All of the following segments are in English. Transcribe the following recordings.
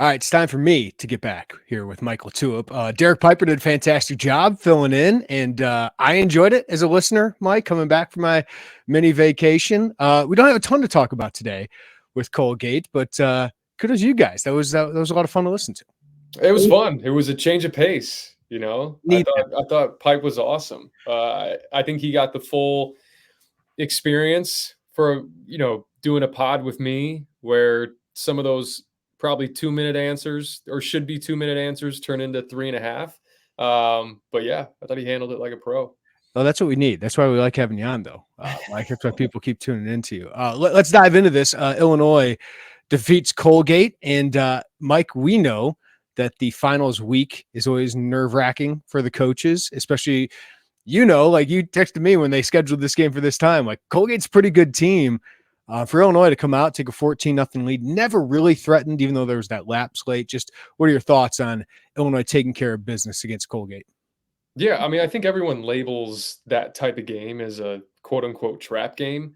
All right, it's time for me to get back here with Mike LaTulip. Derek Piper did a fantastic job filling in, and I enjoyed it as a listener, Mike, coming back from my mini vacation. We don't have a ton to talk about today with Colgate, but kudos to you guys. That was a lot of fun to listen to. It was fun. It was a change of pace. I Need that. thought Pipe was awesome. I think he got the full experience for doing a pod with me, where some of those probably 2-minute answers, or should be 2-minute answers, turn into 3.5. But yeah, I thought he handled it like a pro. Well, that's what we need. That's why we like having you on, though. Like, that's why people keep tuning into you. Let's dive into this. Illinois defeats Colgate, and Mike, we know that the finals week is always nerve-wracking for the coaches, especially, like you texted me when they scheduled this game for this time. Like, Colgate's a pretty good team. For Illinois to come out, take a 14-0 lead, never really threatened, even though there was that lapse late. Just what are your thoughts on Illinois taking care of business against Colgate? Yeah, I mean, I think everyone labels that type of game as a quote-unquote trap game,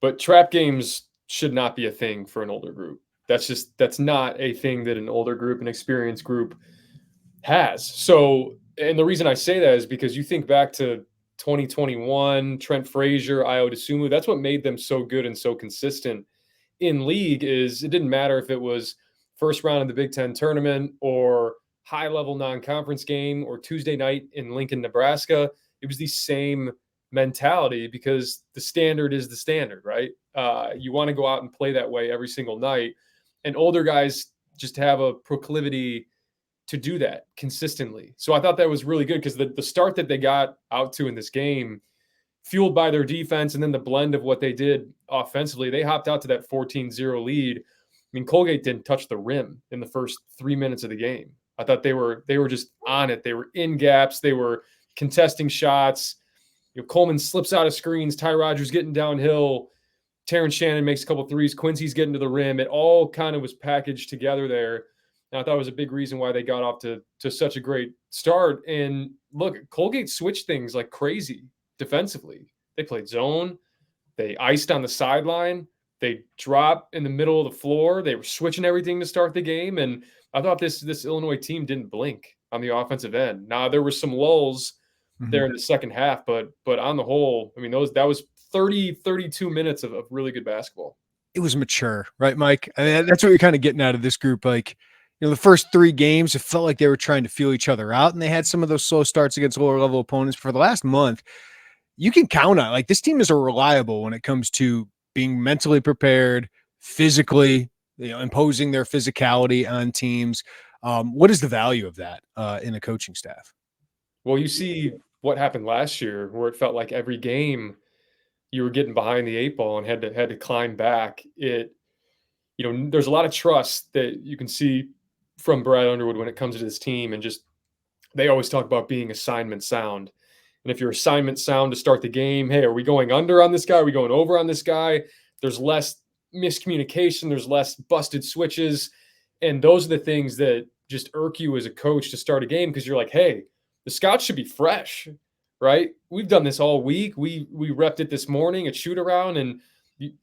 but trap games should not be a thing for an older group. That's not a thing that an older group, an experienced group has. So, and the reason I say that is because you think back to 2021, Trent Frazier, Io DeSumo, that's what made them so good and so consistent in league. Is it didn't matter if it was first round of the Big Ten tournament or high-level non-conference game or Tuesday night in Lincoln, Nebraska. It was the same mentality because the standard is the standard, right? You want to go out and play that way every single night. And older guys just have a proclivity to do that consistently. So I thought that was really good because the start that they got out to in this game, fueled by their defense and then the blend of what they did offensively, they hopped out to that 14-0 lead. I mean, Colgate didn't touch the rim in the first 3 minutes of the game. I thought they were just on it. They were in gaps. They were contesting shots. Coleman slips out of screens. Ty Rodgers getting downhill. Terrence Shannon makes a couple threes. Quincy's getting to the rim. It all kind of was packaged together there. And I thought it was a big reason why they got off to such a great start. And look, Colgate switched things like crazy defensively. They played zone. They iced on the sideline. They dropped in the middle of the floor. They were switching everything to start the game. And I thought this Illinois team didn't blink on the offensive end. Now, there were some lulls there in the second half, but on the whole, I mean, that was 32 minutes of really good basketball. It was mature, right, Mike? I mean, that's what you're kind of getting out of this group. Like, the first 3 games, it felt like they were trying to feel each other out, and they had some of those slow starts against lower level opponents. For the last month, you can count on, like, this team is reliable when it comes to being mentally prepared, physically, imposing their physicality on teams. What is the value of that in a coaching staff? Well, you see what happened last year, where it felt like every game you were getting behind the 8 ball and had to climb back. There's a lot of trust that you can see from Brad Underwood when it comes to this team, and just they always talk about being assignment sound. And if you're assignment sound to start the game, hey, are we going under on this guy? Are we going over on this guy? There's less miscommunication. There's less busted switches. And those are the things that just irk you as a coach to start a game, because you're like, hey, the scouts should be fresh, right? We've done this all week. We repped it this morning at shoot around. And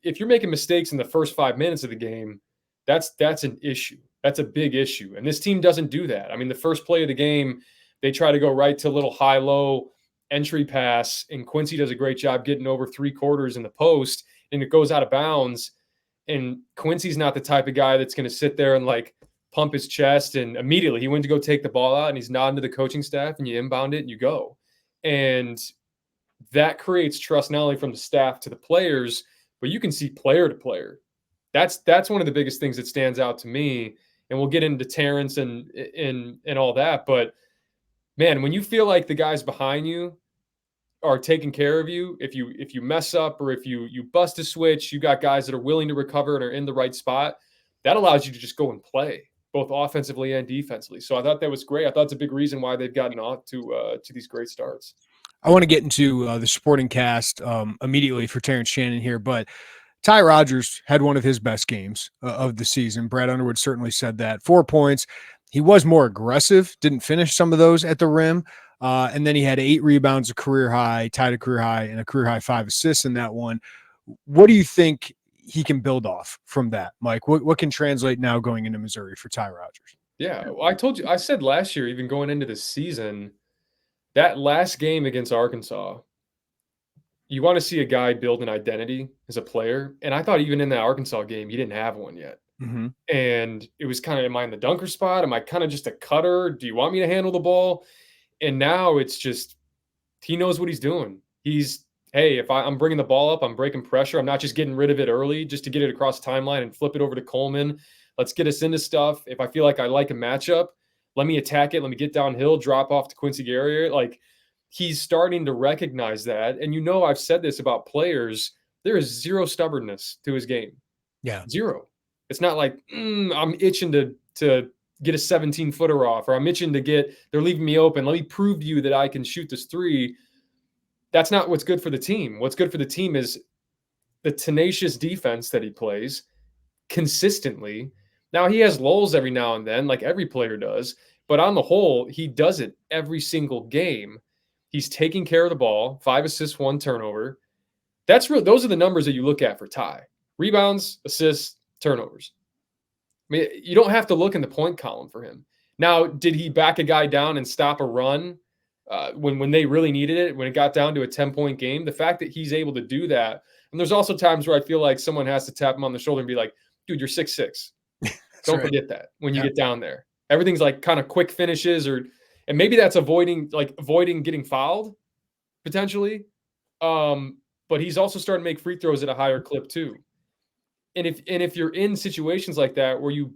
if you're making mistakes in the first 5 minutes of the game, that's an issue. That's a big issue. And this team doesn't do that. I mean, the first play of the game, they try to go right to a little high-low entry pass, and Quincy does a great job getting over 3/4 in the post, and it goes out of bounds. And Quincy's not the type of guy that's going to sit there and like pump his chest, and immediately he went to go take the ball out and he's nodding to the coaching staff, and you inbound it and you go. And that creates trust not only from the staff to the players, but you can see player to player. That's one of the biggest things that stands out to me. And we'll get into Terrence and all that. But man, when you feel like the guys behind you are taking care of you, if you mess up or if you bust a switch, you got guys that are willing to recover and are in the right spot, that allows you to just go and play both offensively and defensively. So I thought that was great. I thought it's a big reason why they've gotten off to these great starts. I want to get into the supporting cast immediately for Terrence Shannon here, but Ty Rodgers had one of his best games of the season. Brad Underwood certainly said that. 4 points. He was more aggressive, didn't finish some of those at the rim. And then he had 8 rebounds, a career high, tied a career high, and a career high 5 assists in that one. What do you think he can build off from that? Mike, what can translate now going into Missouri for Ty Rodgers? Yeah, well, I said last year, even going into the season, that last game against Arkansas, you want to see a guy build an identity as a player. And I thought even in that Arkansas game, he didn't have one yet. Mm-hmm. And it was kind of, am I in the dunker spot? Am I kind of just a cutter? Do you want me to handle the ball? And now it's just, he knows what he's doing. Hey, if I'm bringing the ball up, I'm breaking pressure. I'm not just getting rid of it early just to get it across the timeline and flip it over to Coleman. Let's get us into stuff. If I feel like I like a matchup, let me attack it. Let me get downhill, drop off to Quincy Guerrier. Like, he's starting to recognize that. And I've said this about players. There is zero stubbornness to his game. Yeah. Zero. It's not like I'm itching to get a 17-footer off, or I'm itching they're leaving me open. Let me prove to you that I can shoot this three. That's not what's good for the team. What's good for the team is the tenacious defense that he plays consistently. Now, he has lulls every now and then, like every player does, but on the whole, he does it every single game. He's taking care of the ball, 5 assists, 1 turnover. Those are the numbers that you look at for Ty. Rebounds, assists, turnovers. I mean, you don't have to look in the point column for him. Now, did he back a guy down and stop a run when they really needed it, when it got down to a 10-point game? The fact that he's able to do that. And there's also times where I feel like someone has to tap him on the shoulder and be like, dude, you're 6'6". Don't forget that when you get down there. Everything's like kind of quick finishes, and maybe that's avoiding getting fouled potentially. But he's also starting to make free throws at a higher clip too. And if you're in situations like that where you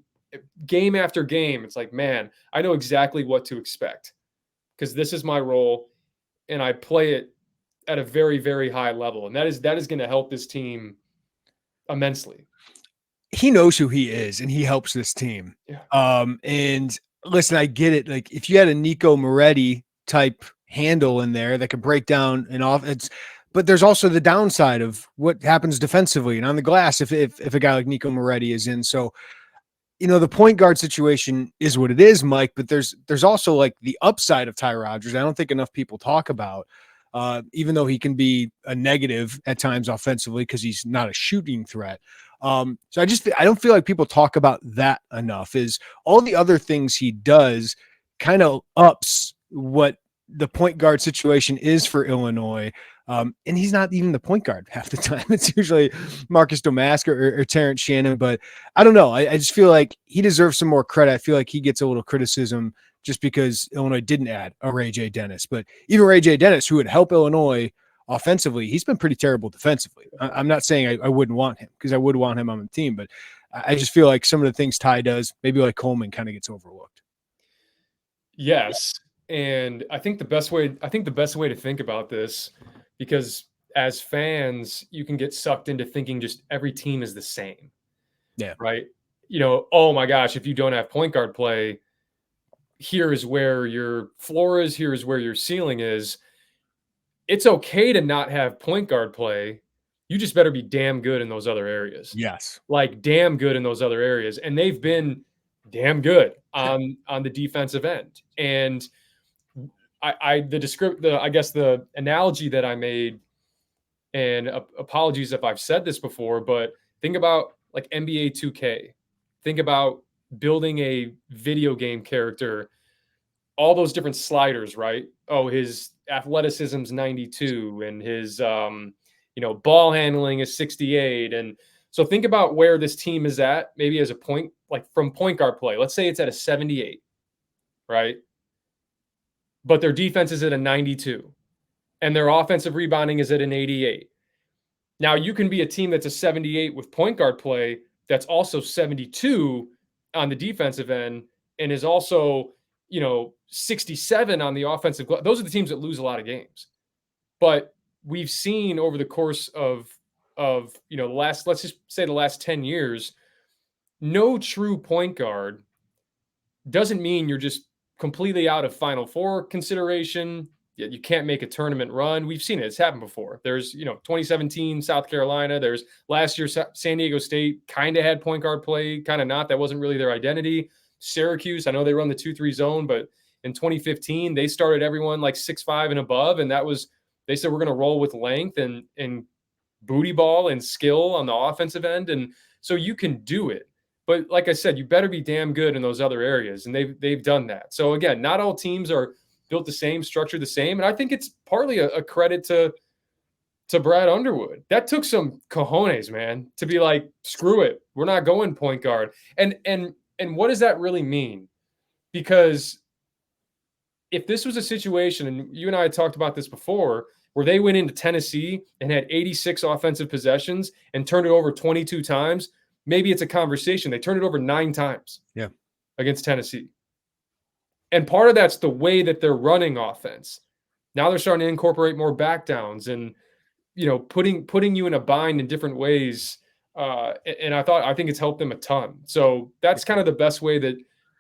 game after game, it's like, man, I know exactly what to expect because this is my role and I play it at a very, very high level. And that is going to help this team immensely. He knows who he is and he helps this team. Yeah. And listen, I get it. Like if you had a Nico Moretti type handle in there that could break down an offense, but there's also the downside of what happens defensively and on the glass if a guy like Nico Moretti is in. So, the point guard situation is what it is, Mike, but there's also like the upside of Ty Rodgers. I don't think enough people talk about, even though he can be a negative at times offensively because he's not a shooting threat. So I don't feel like people talk about that enough. Is all the other things he does kind of ups what the point guard situation is for Illinois. And he's not even the point guard half the time. It's usually Marcus Domask or Terrence Shannon. But I don't know. I just feel like he deserves some more credit. I feel like he gets a little criticism just because Illinois didn't add a Ray J. Dennis. But even Ray J. Dennis, who would help Illinois offensively, he's been pretty terrible defensively. I'm not saying I wouldn't want him because I would want him on the team. But I just feel like some of the things Ty does, maybe like Coleman, kind of gets overlooked. Yes. And I think the best way to think about this, because as fans, you can get sucked into thinking just every team is the same. Yeah. Right. Oh my gosh, if you don't have point guard play, here is where your floor is, here is where your ceiling is. It's okay to not have point guard play. You just better be damn good in those other areas. Yes. Like damn good in those other areas. And they've been damn good on the defensive end. And the analogy that I made, and apologies if I've said this before, but think about like NBA 2K. Think about building a video game character, all those different sliders, right? Oh, his athleticism's 92 and his ball handling is 68. And so think about where this team is at, maybe as a point, like from point guard play. Let's say it's at a 78, right? But their defense is at a 92 and their offensive rebounding is at an 88. Now you can be a team that's a 78 with point guard play that's also 72 on the defensive end and is also, 67 on the offensive. Those are the teams that lose a lot of games. But we've seen over the course of let's just say the last 10 years, no true point guard doesn't mean you're just completely out of Final Four consideration. You can't make a tournament run. We've seen it. It's happened before. There's, 2017 South Carolina. There's last year San Diego State kind of had point guard play, kind of not. That wasn't really their identity. Syracuse, I know they run the 2-3 zone, but in 2015 they started everyone like 6'5" and above, and they said we're going to roll with length, and booty ball and skill on the offensive end. And so you can do it. But like I said, you better be damn good in those other areas. And they've done that. So again, not all teams are built the same, structured the same. And I think it's partly a credit to Brad Underwood. That took some cojones, man, to be like, screw it. We're not going point guard. And what does that really mean? Because if this was a situation, and you and I had talked about this before, where they went into Tennessee and had 86 offensive possessions and turned it over 22 times, maybe it's a conversation. They turned it over 9 times against Tennessee. And part of that's the way that they're running offense. Now they're starting to incorporate more backdowns and, putting you in a bind in different ways. And I think it's helped them a ton. So that's kind of the best way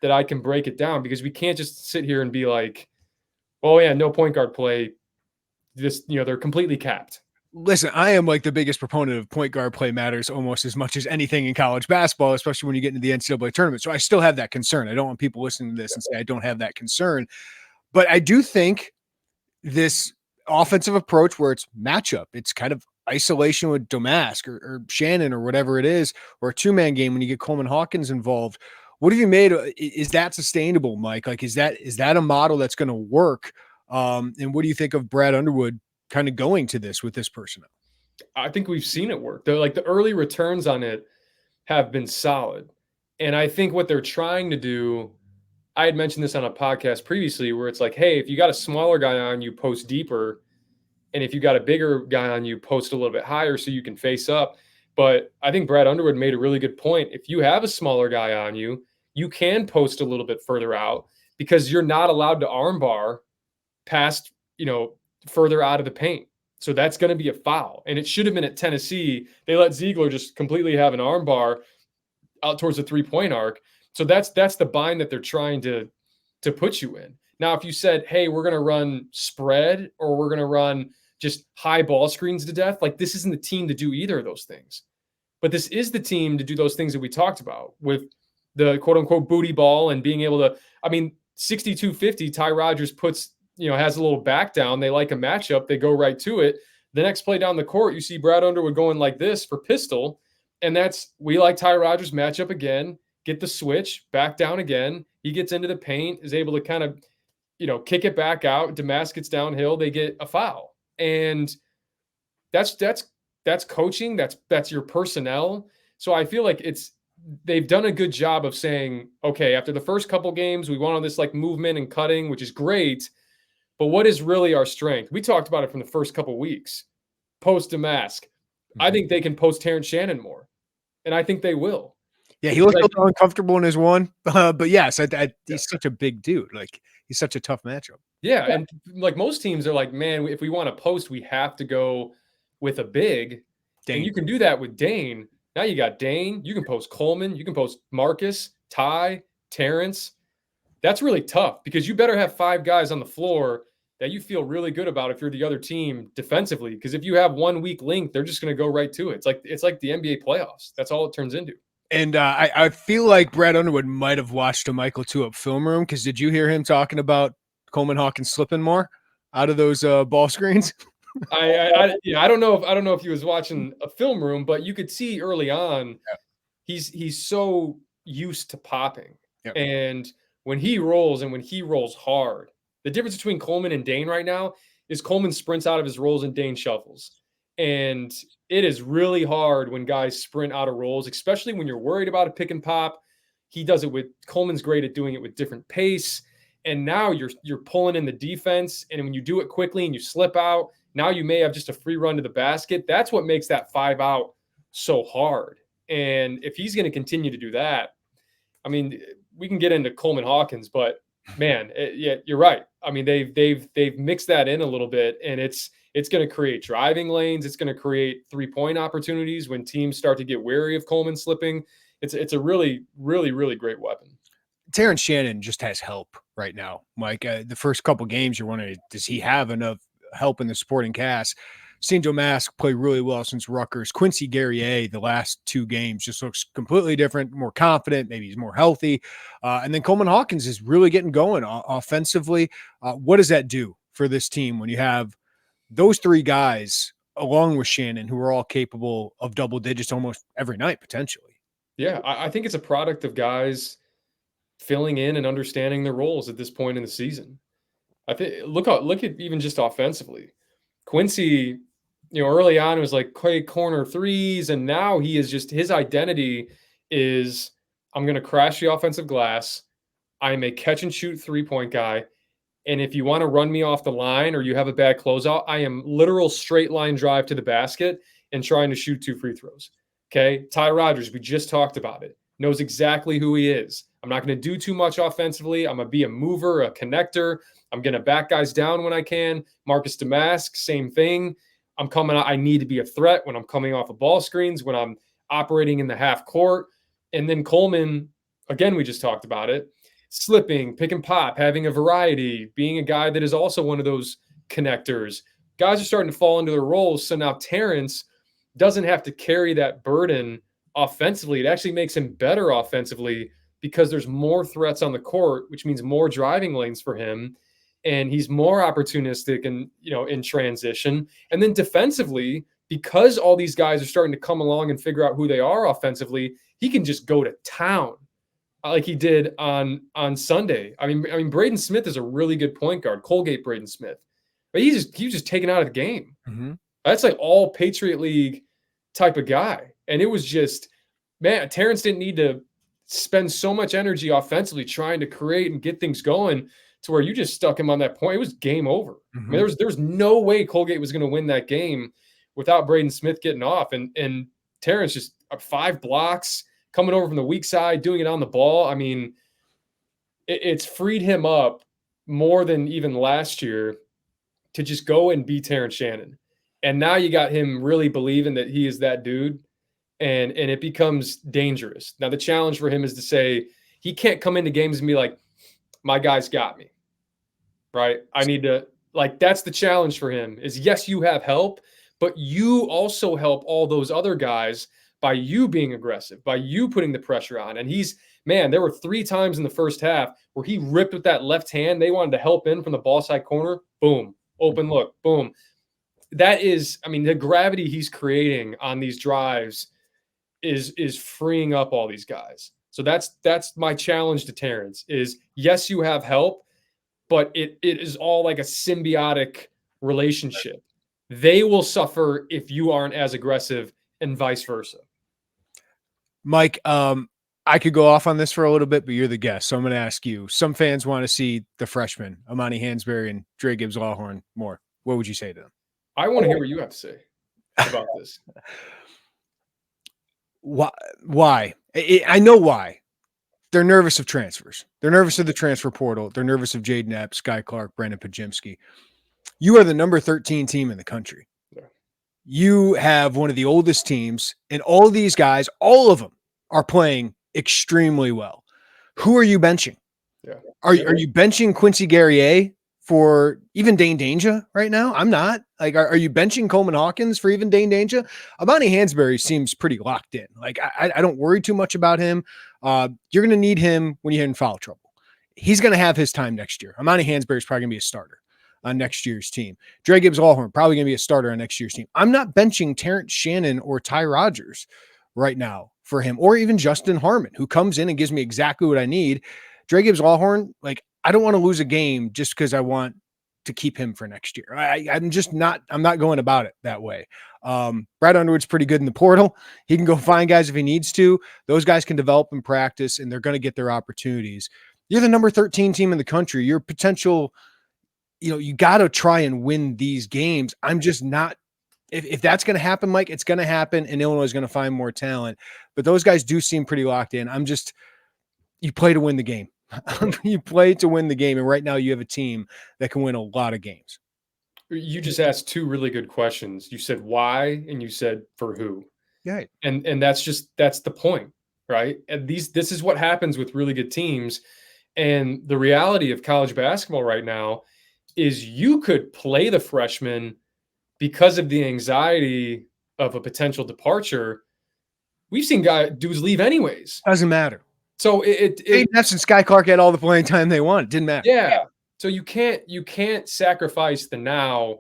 that I can break it down, because we can't just sit here and be like, oh yeah, no point guard play. They're completely capped. Listen, I am like the biggest proponent of point guard play matters almost as much as anything in college basketball, especially when you get into the NCAA tournament. So I still have that concern. I don't want people listening to this and say I don't have that concern. But I do think this offensive approach where it's matchup, it's kind of isolation with Domask or Shannon or whatever it is, or a 2-man game when you get Coleman Hawkins involved. What have you made? Is that sustainable, Mike? Like, is that a model that's going to work? And what do you think of Brad Underwood kind of going to this with this personnel? I think we've seen it work. The early returns on it have been solid. And I think what they're trying to do, I had mentioned this on a podcast previously, where it's like, hey, if you got a smaller guy on you, post deeper. And if you got a bigger guy on you, post a little bit higher so you can face up. But I think Brad Underwood made a really good point. If you have a smaller guy on you, you can post a little bit further out, because you're not allowed to armbar past, further out of the paint. So that's going to be a foul. And it should have been at Tennessee. They let Ziegler just completely have an armbar out towards the 3-point arc. So that's the bind that they're trying to put you in. Now, if you said, hey, we're going to run spread, or we're going to run just high ball screens to death, like, this isn't the team to do either of those things. But this is the team to do those things that we talked about with the quote unquote booty ball and being able to, 62-50, Ty Rodgers puts, has a little back down. They like a matchup. They go right to it. The next play down the court, you see Brad Underwood going like this for pistol. And we like Ty Rodgers matchup again, get the switch back down again. He gets into the paint, is able to kind of, kick it back out. Domask gets downhill. They get a foul. And that's coaching. That's your personnel. So I feel like they've done a good job of saying, okay, after the first couple games, we went on this like movement and cutting, which is great. But what is really our strength? We talked about it from the first couple weeks. Post Domask. I think they can post Terrence Shannon more. And I think they will. Yeah, he looked a little uncomfortable in his one. But yes, he's such a big dude. Like, he's such a tough matchup. Yeah, and like most teams are like, man, if we want to post, we have to go with a big. Dane. And you can do that with Dane. Now you got Dane. You can post Coleman. You can post Marcus, Ty, Terrence. That's really tough, because you better have 5 guys on the floor that you feel really good about if you're the other team defensively. Because if you have one weak link, they're just going to go right to it. It's like the NBA playoffs. That's all it turns into. And I feel like Brad Underwood might have watched a Mike LaTulip film room, because did you hear him talking about Coleman Hawkins slipping more out of those ball screens? I don't know if he was watching a film room, but you could see early on, he's so used to popping. Yep. And when he rolls, and when he rolls hard, the difference between Coleman and Dane right now is Coleman sprints out of his rolls and Dane shuffles. And it is really hard when guys sprint out of rolls, especially when you're worried about a pick and pop. He does it Coleman's great at doing it with different pace. And now you're pulling in the defense. And when you do it quickly and you slip out, now you may have just a free run to the basket. That's what makes that 5 out so hard. And if he's going to continue to do that, we can get into Coleman Hawkins, but man, you're right. They've mixed that in a little bit, and it's going to create driving lanes. It's going to create 3-point opportunities when teams start to get wary of Coleman slipping. It's a really, really, really great weapon. Terrence Shannon just has help right now, Mike. The first couple games, you're wondering, does he have enough help in the supporting cast? Seen Domask play really well since Rutgers. Quincy Guerrier, the last 2 games, just looks completely different, more confident. Maybe he's more healthy. And then Coleman Hawkins is really getting going offensively. What does that do for this team when you have those 3 guys along with Shannon, who are all capable of double digits almost every night, potentially. Yeah, I think it's a product of guys filling in and understanding their roles at this point in the season. I think look at even just offensively. Quincy, early on it was like play corner threes, and now he is just his identity is I'm going to crash the offensive glass. I'm a catch and shoot 3-point guy. And if you want to run me off the line or you have a bad closeout, I am literal straight line drive to the basket and trying to shoot 2 free throws. Okay. Ty Rodgers, we just talked about it, knows exactly who he is. I'm not going to do too much offensively. I'm going to be a mover, a connector. I'm going to back guys down when I can. Marcus Damask, same thing. I'm coming out. I need to be a threat when I'm coming off of ball screens, when I'm operating in the half court. And then Coleman, again, we just talked about it. Slipping, pick and pop, having a variety, being a guy that is also one of those connectors. Guys are starting to fall into their roles. So now Terrence doesn't have to carry that burden offensively. It actually makes him better offensively because there's more threats on the court, which means more driving lanes for him. And he's more opportunistic and, in transition. And then defensively, because all these guys are starting to come along and figure out who they are offensively, he can just go to town like he did on Sunday. I mean, Braden Smith is a really good point guard, Colgate Braden Smith, but he was just taken out of the game. Mm-hmm. That's like all Patriot League type of guy. And it was just, man, Terrence didn't need to spend so much energy offensively trying to create and get things going to where you just stuck him on that point. It was game over. Mm-hmm. I mean, there was no way Colgate was going to win that game without Braden Smith getting off. And Terrence just 5 blocks, coming over from the weak side, doing it on the ball. I mean, it's freed him up more than even last year to just go and be Terrence Shannon. And now you got him really believing that he is that dude, and it becomes dangerous. Now the challenge for him is to say he can't come into games and be like, my guys got me, right? I need to, that's the challenge for him is, yes, you have help, but you also help all those other guys by you being aggressive, by you putting the pressure on. And there were 3 times in the first half where he ripped with that left hand. They wanted to help in from the ball side corner. Boom. Open look. Boom. That is, the gravity he's creating on these drives is freeing up all these guys. So that's my challenge to Terrence is, yes, you have help, but it is all like a symbiotic relationship. They will suffer if you aren't as aggressive and vice versa. Mike, I could go off on this for a little bit, but you're the guest. So I'm going to ask you, some fans want to see the freshmen, Amani Hansberry and Dre Gibbs-Lawhorn more. What would you say to them? I want to hear what you have to say about this. Why? I know why. They're nervous of transfers. They're nervous of the transfer portal. They're nervous of Jaden Epps, Sky Clark, Brandon Pajimski. You are the number 13 team in the country. Yeah. You have one of the oldest teams, and all of these guys, all of them are playing extremely well. Who are you benching? Yeah. Are you benching Quincy Guerrier for even Dane Danger right now? I'm not. Are you benching Coleman Hawkins for even Dane Danger? Amani Hansberry seems pretty locked in. I don't worry too much about him. You're going to need him when you're in foul trouble. He's going to have his time next year. Amani Hansberry is probably going to be a starter on next year's team. Dre Gibbs-Lawhorn probably going to be a starter on next year's team. I'm not benching Terrence Shannon or Ty Rodgers right now for him, or even Justin Harmon, who comes in and gives me exactly what I need. Dre Gibbs-Lawhorn, I don't want to lose a game just because I want to keep him for next year. I'm not going about it that way. Brad Underwood's pretty good in the portal. He can go find guys if he needs to. Those guys can develop and practice, and they're going to get their opportunities. You're the number 13 team in the country. Your potential, you got to try and win these games. I'm just not. If that's going to happen, Mike, it's going to happen, and Illinois is going to find more talent. But those guys do seem pretty locked in. You play to win the game. You play to win the game, and right now you have a team that can win a lot of games. You just asked 2 really good questions. You said why, and you said for who. Yeah. And that's the point, right? And this is what happens with really good teams. And the reality of college basketball right now is you could play the freshmen because of the anxiety of a potential departure. We've seen dudes leave anyways. Doesn't matter. So Jaden Epps and Sky Clark had all the playing time they wanted. Didn't matter. Yeah. So you can't sacrifice the now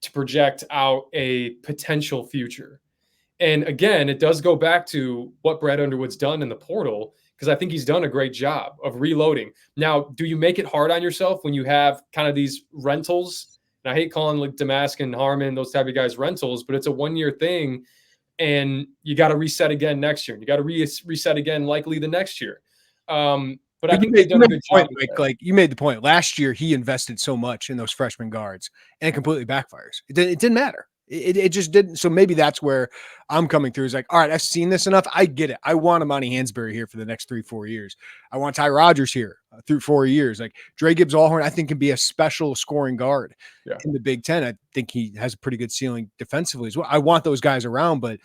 to project out a potential future. And again, it does go back to what Brad Underwood's done in the portal, because I think he's done a great job of reloading. Now, do you make it hard on yourself when you have kind of these rentals? And I hate calling like Damask and Harmon, those type of guys, rentals, but it's a 1-year thing. And you got to reset again next year. You got to reset again, likely the next year. But I think they've done a good job. Like you made the point. Last year, he invested so much in those freshman guards, and it completely backfires. It didn't matter. It just didn't. So maybe that's where I'm coming through. Is like, all right, I've seen this enough. I get it. I want Imani Hansberry here for the next 3-4 years. I want Ty Rodgers here through 4 years. Like Dre Gibbs-Allhorn, I think can be a special scoring guard in the Big Ten. I think he has a pretty good ceiling defensively as well. I want those guys around, but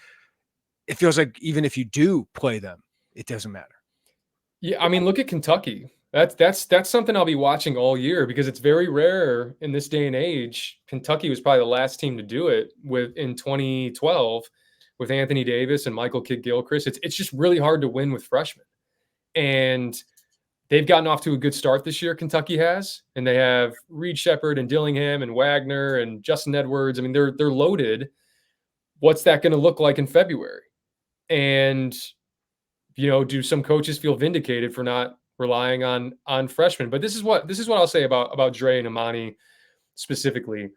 it feels like even if you do play them, it doesn't matter. Yeah, I mean, look at Kentucky. That's something I'll be watching all year, because it's very rare in this day and age. Kentucky was probably the last team to do it in 2012 with Anthony Davis and Michael Kidd-Gilchrist. It's just really hard to win with freshmen. And they've gotten off to a good start this year, Kentucky has. And they have Reed Shepherd and Dillingham and Wagner and Justin Edwards. I mean, they're loaded. What's that going to look like in February? And do some coaches feel vindicated for not relying on freshmen? But this is what I'll say about Dre and Imani specifically.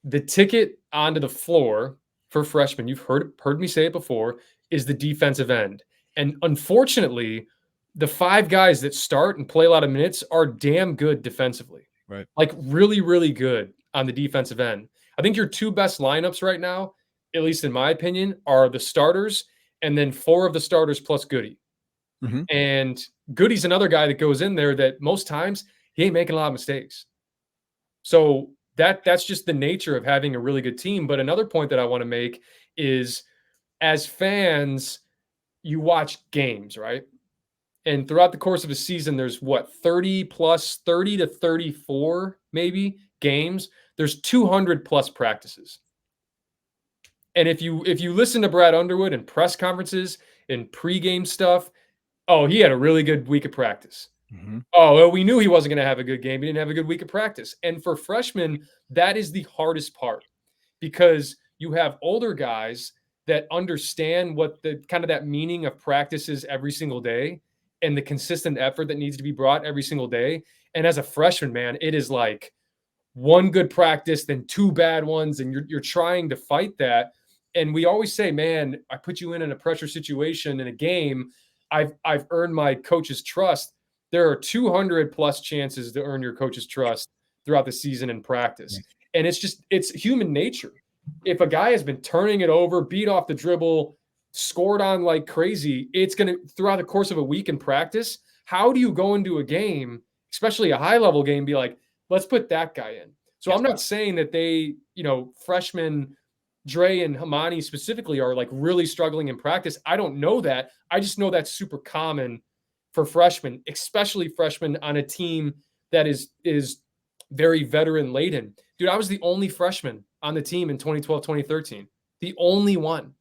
The ticket onto the floor for freshmen, you've heard me say it before, is the defensive end. And unfortunately, the 5 guys that start and play a lot of minutes are damn good defensively. Right. Like really, really good on the defensive end. I think your 2 best lineups right now, at least in my opinion, are the starters and then 4 of the starters plus Goody. Mm-hmm. And Goody's another guy that goes in there that most times he ain't making a lot of mistakes. So that's just the nature of having a really good team. But another point that I want to make is, as fans, you watch games, right? And throughout the course of a season, there's 30 to 34 maybe games. There's 200 plus practices. And if you listen to Brad Underwood in press conferences and pregame stuff, he had a really good week of practice. Mm-hmm. Well, we knew he wasn't going to have a good game. He didn't have a good week of practice. And for freshmen, that is the hardest part, because you have older guys that understand what the kind of that meaning of practice is every single day and the consistent effort that needs to be brought every single day. And as a freshman, man, it is like one good practice, then 2 bad ones, and you're trying to fight that. And we always say, man, I put you in a pressure situation in a game. I've earned my coach's trust. There are 200 plus chances to earn your coach's trust throughout the season in practice. And it's human nature. If a guy has been turning it over, beat off the dribble, scored on like crazy, it's going to, throughout the course of a week in practice, how do you go into a game, especially a high level game, be like, let's put that guy in? So I'm not saying that they, freshmen Dre and Imani specifically are like really struggling in practice. I don't know that. I just know that's super common for freshmen, especially freshmen on a team that is very veteran laden. Dude, I was the only freshman on the team in 2012, 2013. The only one.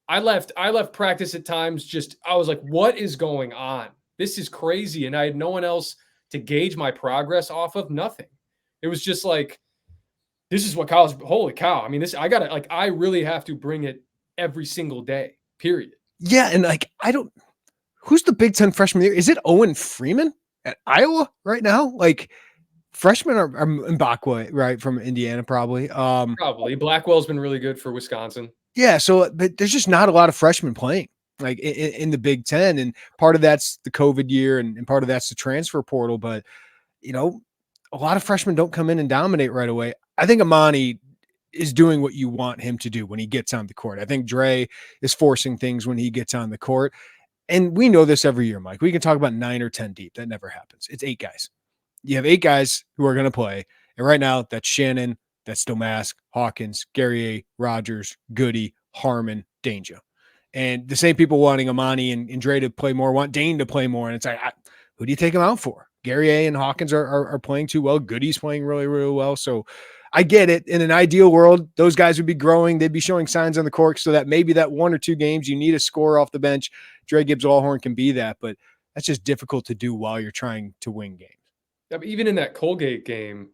I left practice at times I was like, what is going on? This is crazy. And I had no one else to gauge my progress off of. Nothing. It was just like, this is what college, holy cow. I mean, I really have to bring it every single day, period. Yeah. And who's the Big Ten freshman there? Is it Owen Freeman at Iowa right now? Like, freshmen are Mbakwe, right, from Indiana, probably. Probably. Blackwell's been really good for Wisconsin. Yeah. So, but there's just not a lot of freshmen playing like in the Big Ten. And part of that's the COVID year and part of that's the transfer portal. But, a lot of freshmen don't come in and dominate right away. I think Imani is doing what you want him to do when he gets on the court. I think Dre is forcing things when he gets on the court. And we know this every year, Mike. We can talk about 9 or 10 deep. That never happens. It's 8 guys. You have 8 guys who are going to play. And right now, that's Shannon, that's Domask, Hawkins, Guerrier, Rodgers, Goody, Harmon, Danger. And the same people wanting Imani and Dre to play more want Dane to play more. And it's like, who do you take him out for? Guerrier and Hawkins are playing too well. Goody's playing really, really well. So I get it. In an ideal world, those guys would be growing. They'd be showing signs on the court so that maybe that 1 or 2 games you need a score off the bench. Dre Gibbs-Allhorn can be that, but that's just difficult to do while you're trying to win games. Yeah, but even in that Colgate game,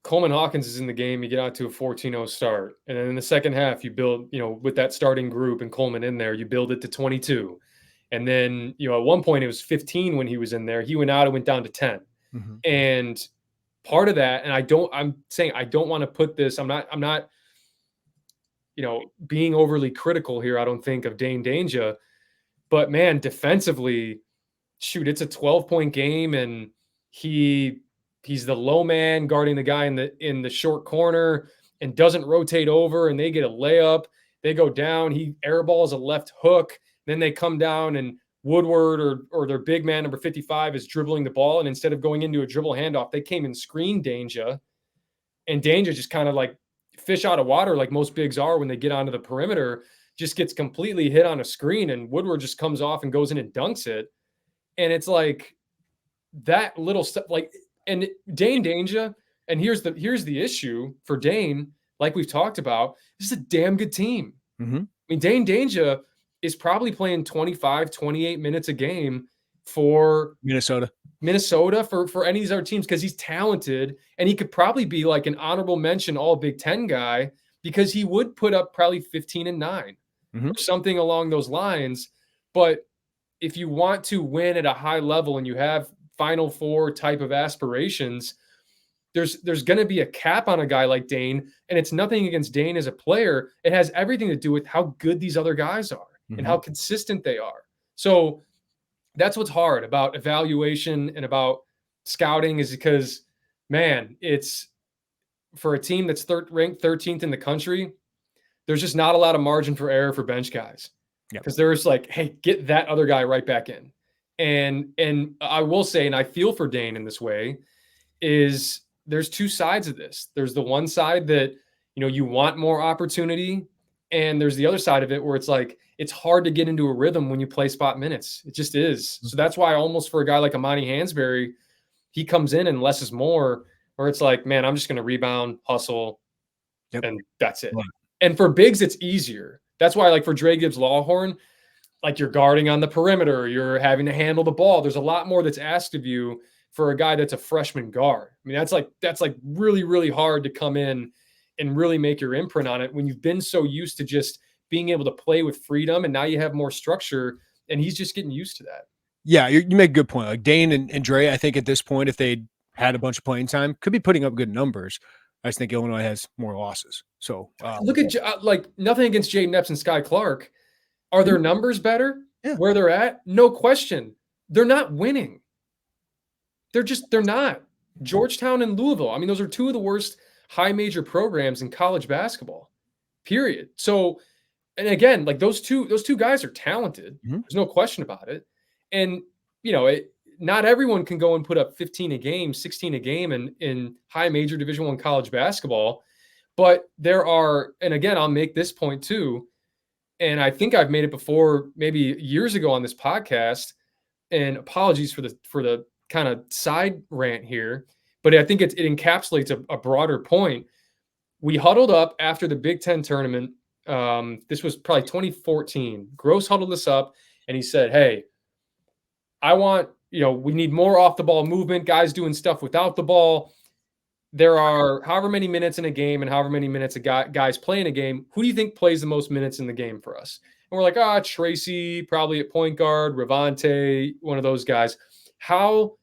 Coleman Hawkins is in the game. You get out to a 14-0 start. And then in the second half, you build, with that starting group and Coleman in there, you build it to 22. And then, at one point it was 15 when he was in there. He went out and went down to 10. Mm-hmm. And part of that, and I'm saying I don't want to put this, I'm not, being overly critical here, I don't think, of Dane Danger. But man, defensively, shoot, it's a 12-point game, and he's the low man guarding the guy in the short corner and doesn't rotate over, and they get a layup. They go down. He airballs a left hook. Then they come down, and Woodward or their big man, number 55, is dribbling the ball. And instead of going into a dribble handoff, they came and screened Danger. And Danger just kind of like fish out of water, like most bigs are when they get onto the perimeter, just gets completely hit on a screen. And Woodward just comes off and goes in and dunks it. And it's like that little stuff, and Dane Danger. And here's the issue for Dane, like we've talked about, this is a damn good team. Mm-hmm. I mean, Dane Danger is probably playing 25, 28 minutes a game for Minnesota for any of these other teams because he's talented, and he could probably be like an honorable mention all Big Ten guy because he would put up probably 15 and 9 or something along those lines. But if you want to win at a high level and you have Final Four type of aspirations, there's going to be a cap on a guy like Dane, and it's nothing against Dane as a player. It has everything to do with how good these other guys are and how consistent they are. So that's what's hard about evaluation and about scouting, is because, man, it's for a team that's ranked 13th in the country, there's just not a lot of margin for error for bench guys. Because there's like, hey, get that other guy right back in. And I will say, and I feel for Dane in this way, is there's two sides of this. There's the one side that, you want more opportunity. And there's the other side of it where it's like, it's hard to get into a rhythm when you play spot minutes. It just is. So that's why almost for a guy like Amani Hansberry, he comes in and less is more, where it's like, man, I'm just going to rebound, hustle, and that's it. Right. And for bigs, it's easier. That's why, like for Dre Gibbs Lawhorn, like you're guarding on the perimeter, you're having to handle the ball. There's a lot more that's asked of you for a guy that's a freshman guard. I mean, that's like really, really hard to come in and really make your imprint on it when you've been so used to just being able to play with freedom, and now you have more structure, and he's just getting used to that. Yeah, you make a good point. Like Dane and Dre, I think at this point, if they had a bunch of playing time, could be putting up good numbers. I just think Illinois has more losses. So look at like nothing against Jaden Epps and Sky Clark. Are their numbers better where they're at? No question. They're not winning. They're not. Georgetown and Louisville. I mean, those are two of the worst high major programs in college basketball, period. So, and again, like those two guys are talented. There's no question about it. And, not everyone can go and put up 15 a game, 16 a game in high major Division I college basketball. But there are, and again, I'll make this point too, and I think I've made it before, maybe years ago on this podcast, and apologies for the kind of side rant here, but I think it encapsulates a broader point. We huddled up after the Big Ten tournament. This was probably 2014. Gross huddled this up, and he said, hey, I want, we need more off the ball movement, guys doing stuff without the ball. There are however many minutes in a game and however many minutes a guys play in a game. Who do you think plays the most minutes in the game for us? And we're like, Tracy, probably at point guard, Ravante, one of those guys. How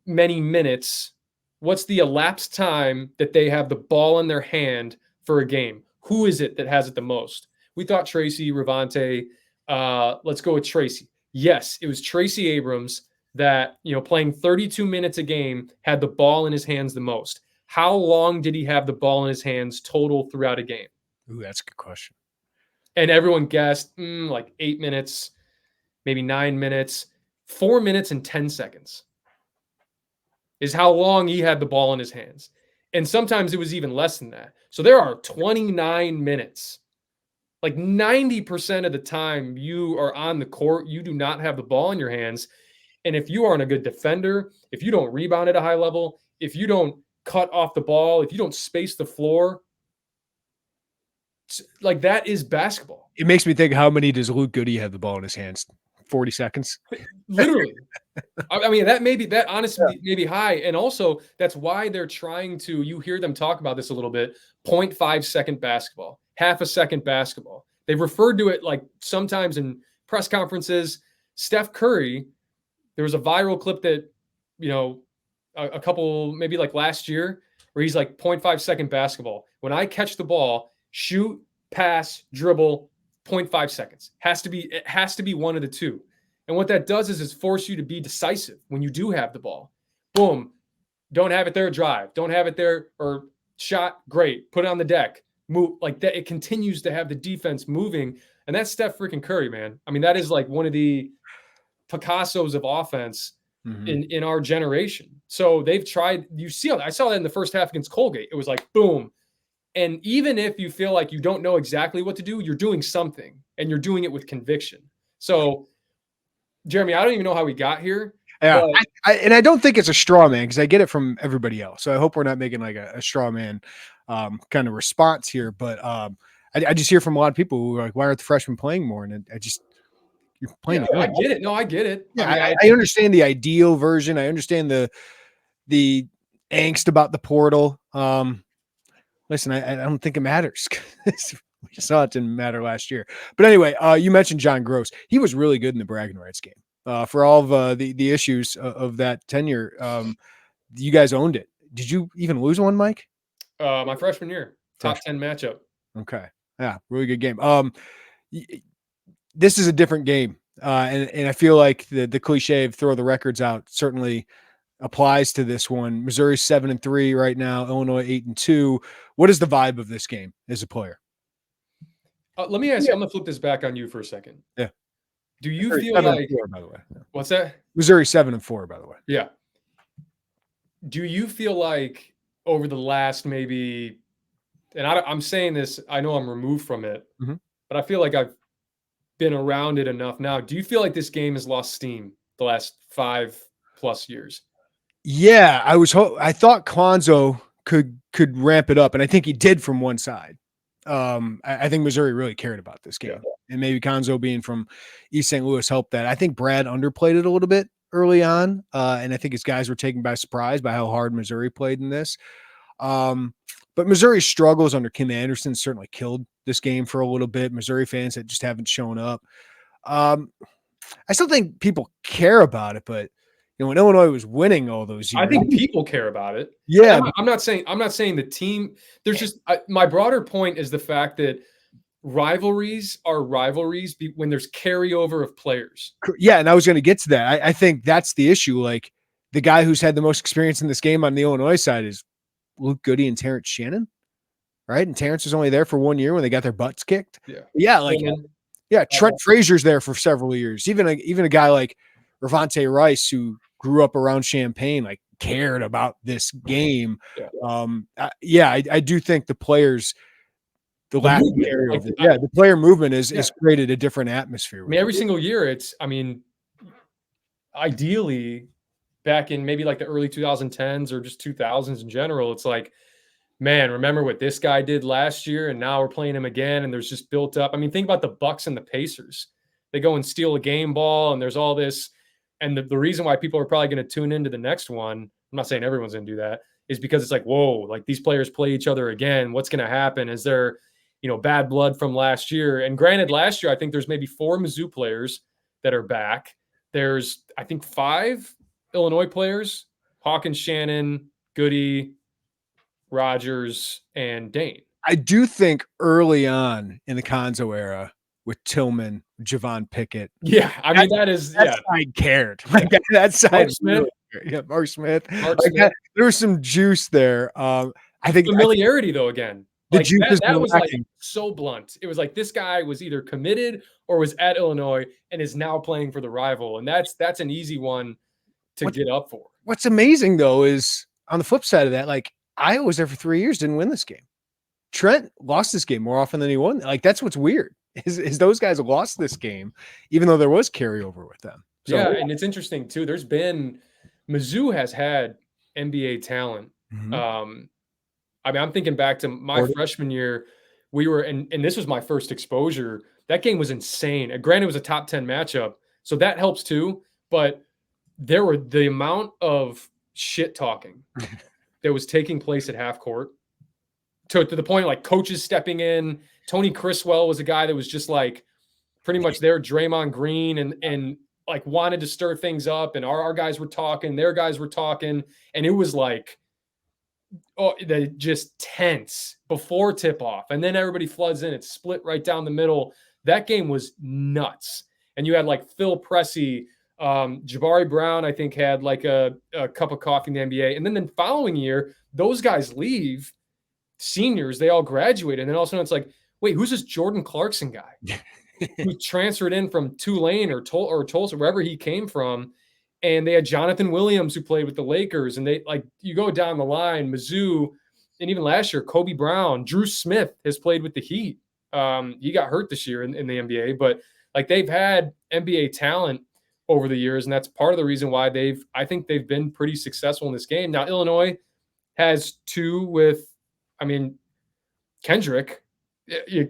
many minutes, what's the elapsed time that they have the ball in their hand for a game? Who is it that has it the most? We thought Tracy, Ravante. Let's go with Tracy. Yes, it was Tracy Abrams that, playing 32 minutes a game, had the ball in his hands the most. How long did he have the ball in his hands total throughout a game? Ooh, that's a good question. And everyone guessed like 8 minutes, maybe 9 minutes. 4 minutes and 10 seconds is how long he had the ball in his hands. And sometimes it was even less than that. So there are 29 minutes. Like 90% of the time you are on the court, you do not have the ball in your hands. And if you aren't a good defender, if you don't rebound at a high level, if you don't cut off the ball, if you don't space the floor, like that is basketball. It makes me think, how many does Luke Goody have the ball in his hands 40 seconds. Literally. I mean, that honestly may be high. And also, that's why they're trying to, you hear them talk about this a little bit, 0.5-second basketball, half a second basketball. They've referred to it like sometimes in press conferences. Steph Curry, there was a viral clip that, a couple, maybe like last year, where he's like 0.5-second basketball. When I catch the ball, shoot, pass, dribble, 0.5 seconds. It has to be one of the two. And what that does is force you to be decisive when you do have the ball. Boom. Don't have it there, drive. Don't have it there, or shot, great. Put it on the deck. Move like that. It continues to have the defense moving. And that's Steph freaking Curry, man. I mean, that is like one of the Picassos of offense in our generation. So they've tried, I saw that in the first half against Colgate. It was like, boom. And even if you feel like you don't know exactly what to do, you're doing something and you're doing it with conviction. So, Jeremy, I don't even know how we got here. Yeah. I don't think it's a straw man, because I get it from everybody else. So I hope we're not making like a straw man kind of response here. But I just hear from a lot of people who are like, why aren't the freshmen playing more? And you're playing. I get it. No, I get it. Yeah, I understand the ideal version. I understand the angst about the portal. Listen, I don't think it matters. We saw it didn't matter last year. But anyway, you mentioned John Gross. He was really good in the Braggin Rights game. For all of the issues of that tenure, you guys owned it. Did you even lose one, Mike? My freshman year, top 10 matchup. Okay. Yeah, really good game. This is a different game. And I feel like the cliche of throw the records out certainly applies to this one. Missouri's 7-3 right now. Illinois 8-2. What is the vibe of this game as a player? Let me ask you. I'm gonna flip this back on you for a second. Yeah. Do you feel like? 4, by the way. Yeah. What's that? Missouri 7-4, by the way. Yeah. Do you feel like over the last maybe, and I'm saying this, I know I'm removed from it, but I feel like I've been around it enough now. Do you feel like this game has lost steam the last 5+ years? Yeah, I thought Kwanzaa could ramp it up, and I think he did from one side. I think Missouri really cared about this game, and maybe Kwanzaa being from East St. Louis helped that. I think Brad underplayed it a little bit early on, and I think his guys were taken by surprise by how hard Missouri played in this. But Missouri's struggles under Kim Anderson certainly killed this game for a little bit. Missouri fans that just haven't shown up. I still think people care about it, but when Illinois was winning all those years, I think people care about it. Yeah, I'm not saying the team. There's just my broader point is the fact that rivalries are rivalries when there's carryover of players. Yeah, and I was going to get to that. I think that's the issue. Like the guy who's had the most experience in this game on the Illinois side is Luke Goody and Terrence Shannon, right? And Terrence was only there for 1 year when they got their butts kicked. Yeah, Trent Frazier's there for several years. Even a guy like Ravante Rice, who grew up around Champaign, like cared about this game. I do think the players, the player movement is created a different atmosphere. I mean, every single year ideally back in maybe like the early 2010s or just 2000s in general, it's like, man, remember what this guy did last year, and now we're playing him again, and there's just built up. I mean, think about the Bucks and the Pacers. They go and steal a game ball, and there's all this. And the reason why people are probably going to tune into the next one, I'm not saying everyone's going to do that, is because it's like, whoa, like these players play each other again. What's going to happen? Is there, bad blood from last year? And granted, last year, I think there's maybe 4 Mizzou players that are back. There's, I think, 5 Illinois players, Hawkins, Shannon, Goody, Rogers, and Dane. I do think early on in the Kwanzaa era, with Tillman, Javon Pickett. Yeah, I mean, that side cared. Like that side. Mark Smith. There was some juice there. I think familiarity though. Again, the juice that was like so blunt. It was like this guy was either committed or was at Illinois and is now playing for the rival, and that's an easy one to get up for. What's amazing though is on the flip side of that, like Iowa was there for 3 years, didn't win this game. Trent lost this game more often than he won. Like that's what's weird. Is those guys lost this game, even though there was carryover with them. So, and it's interesting too. Mizzou has had NBA talent. I mean, I'm thinking back to my freshman year. We were, and this was my first exposure. That game was insane. Granted, it was a top 10 matchup, So that helps too. But there were the amount of shit talking that was taking place at half court to the point like coaches stepping in. Tony Criswell was a guy that was just like pretty much there, Draymond Green, and like wanted to stir things up. And our guys were talking, their guys were talking, and it was like, oh, they just tense before tip off. And then everybody floods in. It's split right down the middle. That game was nuts. And you had like Phil Pressey, Jabari Brown, I think, had like a cup of coffee in the NBA. And then the following year, those guys leave, seniors, they all graduate. And then all of a sudden it's like, wait, who's this Jordan Clarkson guy who transferred in from Tulane or Tulsa, wherever he came from? And they had Jonathan Williams who played with the Lakers. And they like, you go down the line, Mizzou, and even last year, Kobe Brown, Drew Smith has played with the Heat. He got hurt this year in the NBA, but like they've had NBA talent over the years. And that's part of the reason why I think they've been pretty successful in this game. Now, Illinois has two with, I mean, Kendrick.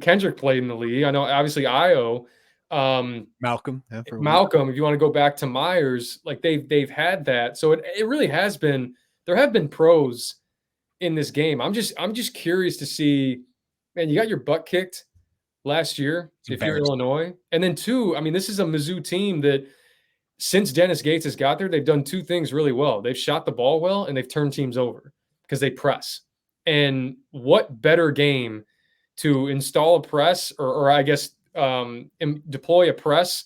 Kendrick played in the league. I know, obviously, Io. Malcolm. Yeah, Malcolm, if you want to go back to Myers, like they've had that. So it really has been, there have been pros in this game. I'm just curious to see, man, you got your butt kicked last year if you're Illinois. And then two, I mean, this is a Mizzou team that since Dennis Gates has got there, they've done two things really well. They've shot the ball well and they've turned teams over because they press. And what better game to install a press or I guess deploy a press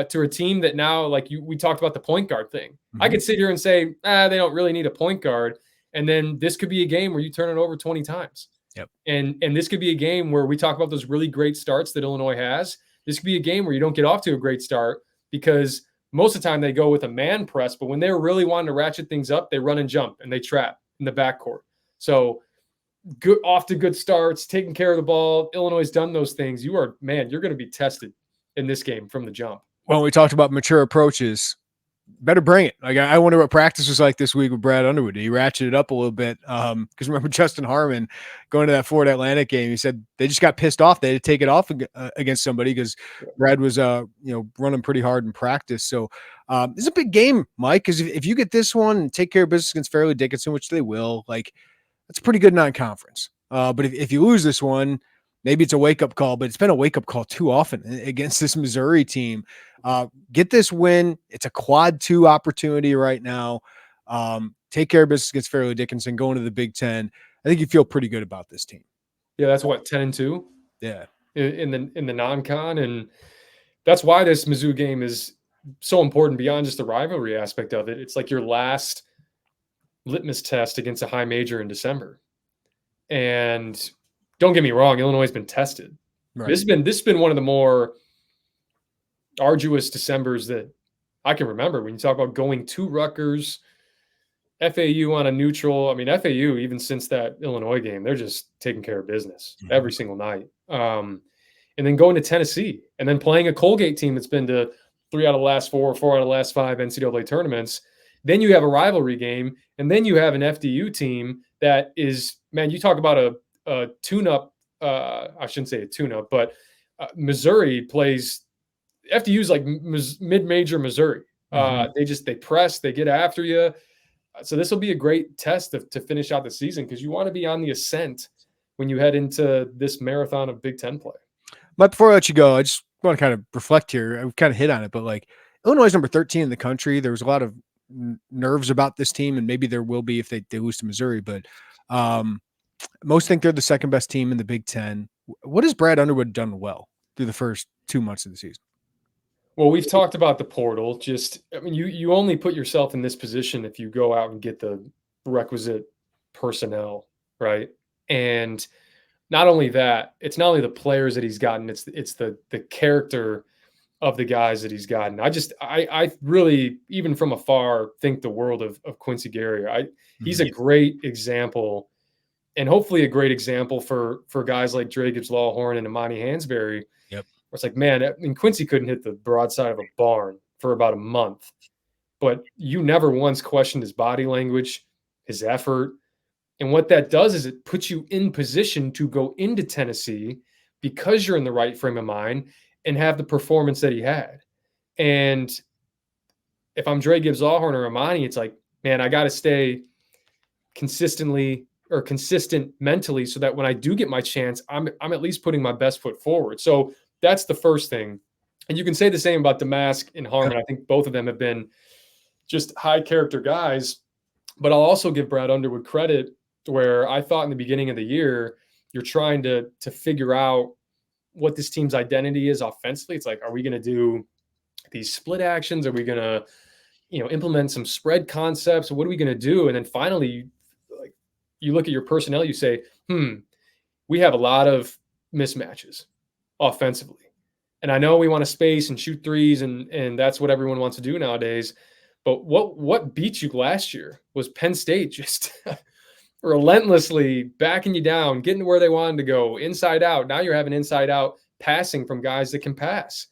to a team that now, like we talked about the point guard thing. Mm-hmm. I could sit here and say, they don't really need a point guard. And then this could be a game where you turn it over 20 times. Yep. And this could be a game where we talk about those really great starts that Illinois has. This could be a game where you don't get off to a great start because most of the time they go with a man press, but when they're really wanting to ratchet things up, they run and jump and they trap in the backcourt. So good, off to good starts, taking care of the ball. Illinois has done those things. You're going to be tested in this game from the jump. Well, we talked about mature approaches. Better bring it. Like, I wonder what practice was like this week with Brad Underwood. He ratcheted up a little bit. Because remember Justin Harmon going to that Florida Atlantic game, he said they just got pissed off. They had to take it off against somebody because Brad was running pretty hard in practice. So it's a big game, Mike, because if you get this one and take care of business against Fairleigh Dickinson, which they will, like, that's a pretty good non-conference. But if you lose this one, maybe it's a wake-up call, but it's been a wake-up call too often against this Missouri team. Get this win. It's a quad 2 opportunity right now. Take care of business against Fairleigh Dickinson, go into the Big Ten. I think you feel pretty good about this team. Yeah, that's what, 10-2? Yeah. In the non-con. And that's why this Mizzou game is so important beyond just the rivalry aspect of it. It's like your last litmus test against a high major in December. And don't get me wrong, Illinois has been tested. Right. This has been one of the more arduous Decembers that I can remember. When you talk about going to Rutgers, FAU on a neutral. I mean, FAU, even since that Illinois game, they're just taking care of business every single night. And then going to Tennessee and then playing a Colgate team that's been to 3 out of the last 4 or 4 out of the last 5 NCAA tournaments. Then you have a rivalry game, and then you have an FDU team that is, man, you talk about a tune-up. I shouldn't say a tune-up, but Missouri plays – FDU is like mid-major Missouri. They press, they get after you. So this will be a great test to finish out the season because you want to be on the ascent when you head into this marathon of Big Ten play. But before I let you go, I just want to kind of reflect here. I've kind of hit on it, but like Illinois is number 13 in the country. There was a lot of nerves about this team, and maybe there will be if they lose to Missouri, but most think they're the second best team in the Big Ten. What has Brad Underwood done well through the first 2 months of the season? Well, we've talked about the portal. You only put yourself in this position if you go out and get the requisite personnel, right? And not only that, it's not only the players that he's gotten, it's the character of the guys that he's gotten. I really, even from afar, think the world of Quincy Guerrier. He's a great example, and hopefully a great example for guys like Dre Gibbs-Lawhorn and Imani Hansberry. Yep. It's like, man, I mean, Quincy couldn't hit the broadside of a barn for about a month, but you never once questioned his body language, his effort. And what that does is it puts you in position to go into Tennessee because you're in the right frame of mind and have the performance that he had. And if I'm Dre Gibbs Allhorn or Amani, it's like, man, I got to stay consistent mentally so that when I do get my chance, I'm at least putting my best foot forward. So that's the first thing. And you can say the same about Damask and Harmon. I think both of them have been just high character guys. But I'll also give Brad Underwood credit where I thought in the beginning of the year, you're trying to figure out what this team's identity is offensively. It's like, are we going to do these split actions? Are we going to, implement some spread concepts? What are we going to do? And then finally, you look at your personnel, you say, we have a lot of mismatches offensively. And I know we want to space and shoot threes, and that's what everyone wants to do nowadays. But what beat you last year was Penn State just relentlessly backing you down, getting to where they wanted to go, inside out. Now you're having inside out passing from guys that can pass.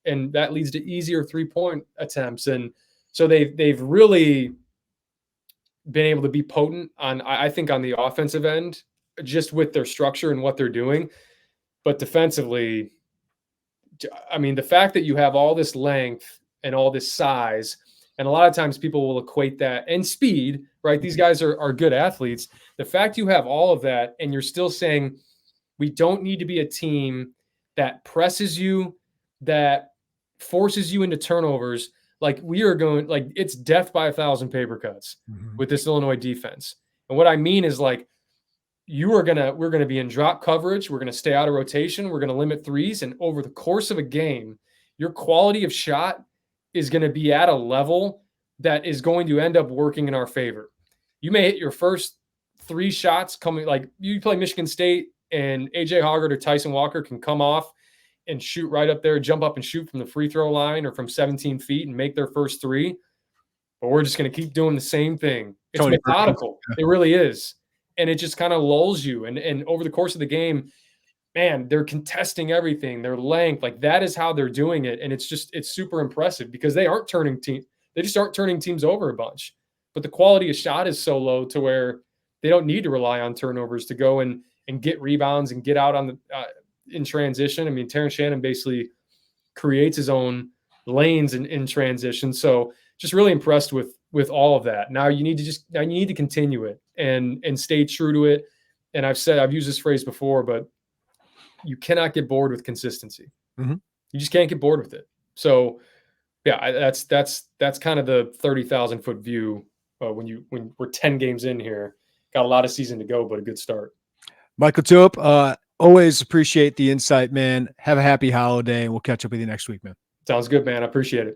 And that leads to easier 3-point attempts. And so they've really been able to be potent on, I think, on the offensive end, just with their structure and what they're doing. But defensively, I mean, the fact that you have all this length and all this size, and a lot of times people will equate that and speed, right? These guys are good athletes. The fact you have all of that and you're still saying we don't need to be a team that presses you, that forces you into turnovers. Like we are going, like it's death by 1,000 paper cuts with this Illinois defense. And what I mean is like, we're going to be in drop coverage. We're going to stay out of rotation. We're going to limit threes. And over the course of a game, your quality of shot is going to be at a level that is going to end up working in our favor. You may hit your first 3 shots coming, like you play Michigan State and AJ Hoggard or Tyson Walker can come off and shoot right up there, jump up and shoot from the free throw line or from 17 feet and make their first 3. But we're just going to keep doing the same thing. It's methodical. It really is. And it just kind of lulls you. And over the course of the game, man, they're contesting everything. Their length, like that is how they're doing it. And it's super impressive because they just aren't turning teams over a bunch. But the quality of shot is so low to where they don't need to rely on turnovers to go and get rebounds and get out on the in transition. I mean, Terrence Shannon basically creates his own lanes in transition. So just really impressed with all of that. Now you need to continue it and stay true to it. And I've used this phrase before, but you cannot get bored with consistency. You just can't get bored with it. So yeah, that's kind of the 30,000 foot view when we're 10 games in here. Got a lot of season to go, but a good start. Mike LaTulip, always appreciate the insight, man. Have a happy holiday, and we'll catch up with you next week, man. Sounds good, man. I appreciate it.